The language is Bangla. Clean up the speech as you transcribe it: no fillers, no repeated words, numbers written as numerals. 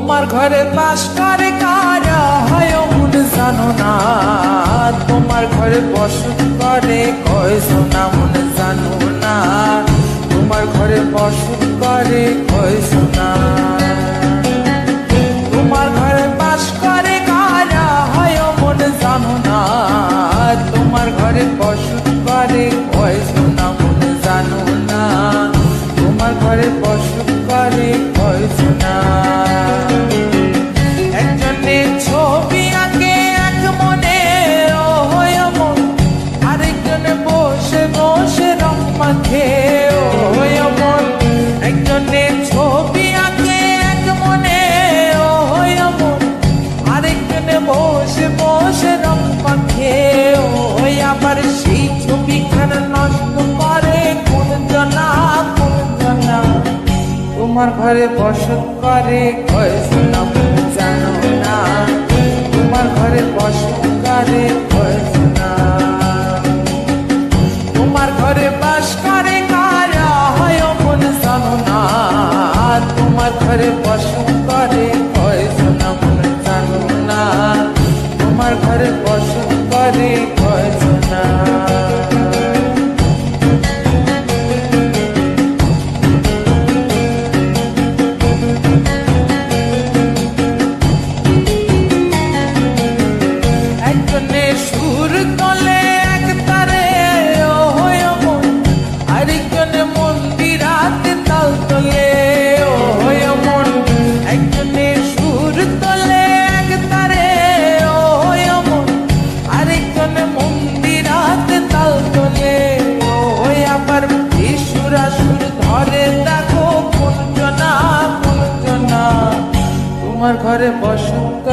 তোমার ঘরে বাস করে কারা হয় মন জানো না, তোমার ঘরে বসত করে কয়জনা মন জানো না, তোমার ঘরে বসত করে কয়জনা। তোমার ঘরে বাস করে কারা হয় মন জানো না, তোমার ঘরে বসত করে কয়জনা মন জানো না, তোমার ঘরে বসত করে কয়জনা। একজনে ছবি আঁকে এক মনে ও হয় মন, আরেকজনে বসে বসে রং মাখে ও হয় মন। একজনে ছবি আঁকে এক মনে ও হয় মন, আরেকজনে বসে বসে রং মাখে ও হয়। আবার সেই ছবিখানা নষ্ট করে কোন জনা কোন জনা। তোমার ঘরে বসত করে কয়জনা মন জানো না, তোমার ঘরে বসত করে কয়জনা। তোমার ঘরে বাস করে কারা হয় মন জানো না, তোমার ঘরে বসত করে কয়জনা মন জানো না, তোমার ঘরে বসত করে কয়জনা। সুর তলে এক তারে ও হয় মন, আরেকজনে মন্দিরাতে তাল তলে ও হয় মন। একজনে সুর তলে এক তারে ও হয় মন, আরেকজনে মন্দিরাতে তাল তলে ও হয়। আবার সুরা সুর ধরে দেখো কোন জনা কোন জনা। তোমার ঘরে বসত